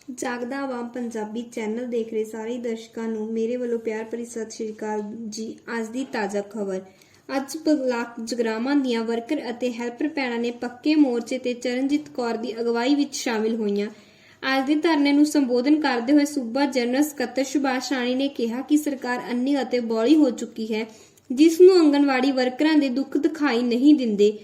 ਜਾਗਦਾ ਆਵਾਮ ਪੰਜਾਬੀ ਚੈਨਲ ਦੇਖ ਰਹੇ ਸਾਰੇ ਦਰਸ਼ਕਾਂ ਨੂੰ ਮੇਰੇ ਵੱਲੋਂ ਪਿਆਰ ਭਰੀ ਸਤਿ ਸ਼੍ਰੀ ਅਕਾਲ ਜੀ। ਅੱਜ ਦੀ ਤਾਜ਼ਾ ਖਬਰ। ਅੱਜ ਬਲਾਕ ਜਗਰਾਵਾਂ ਦੀਆਂ ਵਰਕਰ ਅਤੇ ਹੈਲਪਰ ਭੈਣਾਂ ਨੇ ਪੱਕੇ ਮੋਰਚੇ ਤੇ ਚਰਨਜੀਤ ਕੌਰ ਦੀ ਅਗਵਾਈ ਵਿੱਚ ਸ਼ਾਮਿਲ ਹੋਈਆਂ। ਅੱਜ ਦੇ ਧਰਨੇ ਨੂੰ ਸੰਬੋਧਨ ਕਰਦੇ ਹੋਏ ਸੂਬਾ ਜਨਰਲ ਸਕੱਤਰ ਸੁਭਾਸ਼ ਰਾਣੀ ਨੇ ਕਿਹਾ ਕਿ ਸਰਕਾਰ ਅੰਨੀ ਅਤੇ ਬੋਲੀ ਹੋ ਚੁੱਕੀ ਹੈ, ਜਿਸ ਨੂੰ ਆਂਗਣਵਾੜੀ ਵਰਕਰਾਂ ਦੇ ਦੁੱਖ ਦਿਖਾਈ ਨਹੀਂ ਦਿੰਦੇ।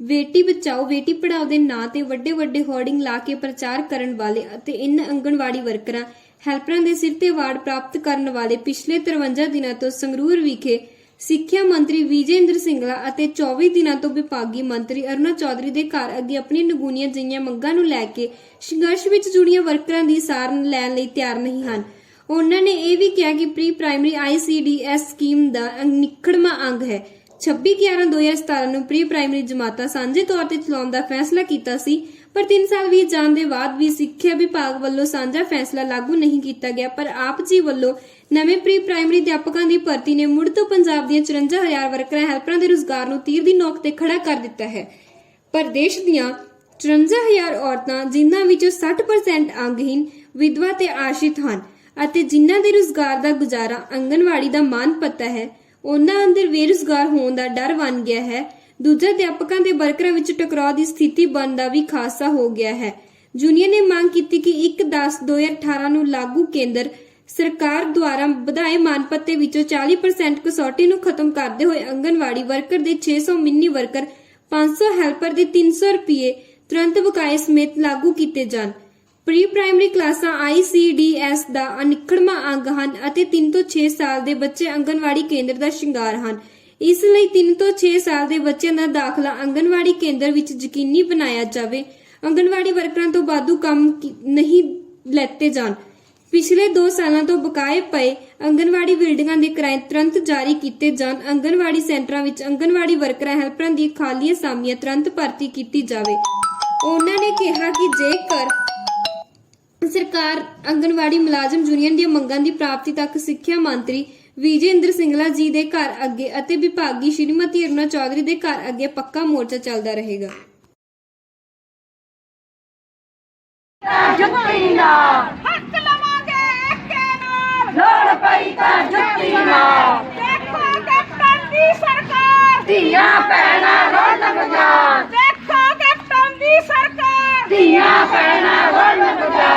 ਬੇਟੀ ਬਚਾਓ ਬੇਟੀ ਪੜਾਓ ਦੇ ਨਾਂ ਤੇ ਵੱਡੇ ਹੋਰਡਿੰਗ ਲਾ ਕੇ ਪ੍ਰਚਾਰ ਕਰਨ ਵਾਲੇ ਅਤੇ ਇਨ ਆਂਗਣਵਾੜੀ ਵਰਕਰਾਂ ਹੈਲਪਰਾਂ ਦੇ ਸਿਰ ਤੇ ਅਵਾਰਡ ਪ੍ਰਾਪਤ ਕਰਨ ਵਾਲੇ ਪਿਛਲੇ 53 ਦਿਨਾਂ ਤੋਂ ਸੰਗਰੂਰ ਵਿਖੇ ਸਿੱਖਿਆ ਮੰਤਰੀ ਵਿਜੇ ਇੰਦਰ ਸਿੰਗਲਾ ਅਤੇ 24 ਦਿਨਾਂ ਤੋਂ ਵਿਭਾਗੀ ਮੰਤਰੀ ਅਰੁਣਾ ਚੌਧਰੀ ਦੇ ਘਰ ਅੱਗੇ ਆਪਣੀ ਨਗੂਨੀਆਂ ਜਿਹੀਆਂ ਮੰਗਾਂ ਨੂੰ ਲੈ ਕੇ ਸੰਘਰਸ਼ ਵਿੱਚ ਜੁੜੀਆਂ ਵਰਕਰਾਂ ਦੀ ਸਾਰ ਲੈਣ ਲਈ ਤਿਆਰ ਨਹੀਂ ਹਨ। ਉਹਨਾਂ ਨੇ ਇਹ ਵੀ ਕਿਹਾ ਕਿ ਪ੍ਰੀ ਪ੍ਰਾਇਮਰੀ ICDS ਸਕੀਮ ਦਾ ਨਿਖੜਵਾਂ ਅੰਗ ਹੈ। 26/11/2017 ਨੂੰ ਪ੍ਰੀ ਪ੍ਰਾਇਮਰੀ ਜਮਾਤਾਂ ਸਾਂਝੇ ਤੌਰ ਤੇ ਚਲਾਉਣ ਦਾ ਫੈਸਲਾ ਕੀਤਾ ਸੀ, ਪਰ 3 ਸਾਲ ਬੀਤ ਜਾਣ ਦੇ ਬਾਅਦ ਵੀ ਸਿੱਖਿਆ ਵਿਭਾਗ ਵੱਲੋਂ ਸਾਂਝਾ ਫੈਸਲਾ ਲਾਗੂ ਨਹੀਂ ਕੀਤਾ ਗਿਆ। ਪਰ ਆਪ ਜੀ ਵੱਲੋਂ ਨਵੇਂ ਪ੍ਰੀ ਪ੍ਰਾਇਮਰੀ ਅਧਿਆਪਕਾਂ ਦੀ ਭਰਤੀ ਨੇ ਮੁੜ ਤੋਂ ਪੰਜਾਬ ਦੀਆਂ 54,000 ਵਰਕਰਾਂ ਹੈਲਪਰਾਂ ਦੇ ਰੁਜ਼ਗਾਰ ਨੂੰ ਤੀਰ ਦੀ ਨੋਕ ਤੇ ਖੜਾ ਕਰ ਦਿੱਤਾ ਹੈ। ਪਰ ਦੇਸ਼ ਦੀਆਂ 54,000 ਔਰਤਾਂ, ਜਿਨ੍ਹਾਂ ਵਿੱਚੋਂ 60% ਅੰਗਹੀਨ, ਵਿਧਵਾ ਤੇ ਆਸ਼ਰਿਤ ਹਨ ਅਤੇ ਜਿਨ੍ਹਾਂ ਦੇ ਰੁਜ਼ਗਾਰ ਦਾ ਗੁਜ਼ਾਰਾ ਆਂਗਣਵਾੜੀ ਦਾ ਮਾਨ ਪੱਤਾ ਹੈ, ਉਹਨਾਂ ਅੰਦਰ ਬੇਰੁਜ਼ਗਾਰ ਹੋਣ ਦਾ ਡਰ ਬਣ ਗਿਆ ਹੈ। ਦੂਜਾ ਅਧਿਆਪਕਾਂ ਤੇ ਵਰਕਰਾਂ ਵਿੱਚ ਟਕਰਾਅ ਦੀ ਸਥਿਤੀ ਬਣਦਾ ਵੀ ਖਾਸਾ ਹੋ ਗਿਆ ਹੈ। ਯੂਨੀਅਨ ਨੇ ਮੰਗ ਕੀਤੀ ਕਿ 1/10/2018 ਨੂੰ ਲਾਗੂ ਕੇਂਦਰ ਸਰਕਾਰ ਦੁਆਰਾ ਵਧਾਏ ਮਾਨਪੱਤੇ ਵਿੱਚੋਂ 40% ਕਸੌਟੀ ਨੂੰ ਖਤਮ ਕਰਦੇ ਹੋਏ ਆਂਗਣਵਾੜੀ ਵਰਕਰ ਦੇ 600 ਮਿੰਨੀ ਵਰਕਰ 500 ਹੈਲਪਰ ਦੇ 300 ਰੁਪਏ ਤੁਰੰਤ ਬਕਾਏ ਸਮੇਤ ਲਾਗੂ ਕੀਤੇ ਜਾਣ। ਪ੍ਰੀ ਪ੍ਰਾਇਮਰੀ ਕਲਾਸਾਂ ICDS ਦਾ ਅਨਿੱਖੜਵਾਂ ਅੰਗ ਹਨ ਅਤੇ 3 ਤੋਂ 6 ਸਾਲ ਦੇ ਬੱਚੇ ਆਂਗਣਵਾੜੀ ਕੇਂਦਰ ਦਾ ਸ਼ਿੰਗਾਰ ਹਨ। ਇਸ ਲਈ 3 ਤੋਂ 6 ਸਾਲ ਦੇ ਬੱਚਿਆਂ ਦਾ ਦਾਖਲਾ ਆਂਗਣਵਾੜੀ ਕੇਂਦਰ ਵਿੱਚ ਯਕੀਨੀ ਬਣਾਇਆ ਜਾਵੇ। ਆਂਗਣਵਾੜੀ ਵਰਕਰਾਂ ਤੋਂ ਵਾਧੂ ਕੰਮ ਨਹੀਂ ਲੈਤੇ ਜਾਣ। ਪਿਛਲੇ 2 ਸਾਲਾਂ ਤੋਂ ਬਕਾਏ ਪਏ ਆਂਗਣਵਾੜੀ ਬਿਲਡਿੰਗਾਂ ਦੇ ਕਿਰਾਏ ਤੁਰੰਤ ਜਾਰੀ ਕੀਤੇ ਜਾਣ। ਆਂਗਣਵਾੜੀ ਸੈਂਟਰਾਂ ਵਿੱਚ ਆਂਗਣਵਾੜੀ ਵਰਕਰਾਂ ਹੈਲਪਰਾਂ ਦੀ ਖਾਲੀਆਂ ਅਸਾਮੀਆਂ ਤੁਰੰਤ ਭਰਤੀ ਕੀਤੀ ਜਾਵੇ। ਉਹਨਾਂ ਨੇ ਕਿਹਾ ਕਿ ਜੇਕਰ ਸਰਕਾਰ ਆਂਗਣਵਾੜੀ ਮੁਲਾਜ਼ਮ ਯੂਨੀਅਨ ਦੀਆਂ ਮੰਗਾਂ ਦੀ ਪ੍ਰਾਪਤੀ ਤੱਕ ਸਿੱਖਿਆ ਮੰਤਰੀ ਵਿਜੇ ਇੰਦਰ ਸਿੰਗਲਾ ਜੀ ਦੇ ਘਰ ਅੱਗੇ ਅਤੇ ਵਿਭਾਗੀ ਸ਼੍ਰੀਮਤੀ ਅਰੁਣਾ ਚੌਧਰੀ ਦੇ ਘਰ ਅੱਗੇ ਪੱਕਾ ਮੋਰਚਾ ਚੱਲਦਾ ਰਹੇਗਾ। ਜੁੱਤੀ ਨਾਲ ਹੱਕ ਲਵਾਂਗੇ ਏਕੇ ਨਾਲ, ਲੋੜ ਪਈ ਤਾਂ ਜੁੱਤੀ ਨਾਲ। ਦੇਖੋ ਕੈਪਟਨ ਦੀ ਸਰਕਾਰ, ਧੀਆਂ ਭੈਣਾਂ ਰੋਣ ਜਾਣ। ਦੇਖੋ ਕੈਪਟਨ ਦੀ ਸਰਕਾਰ, ਧੀਆਂ ਭੈਣਾਂ ਰੋਣ ਜਾਣ।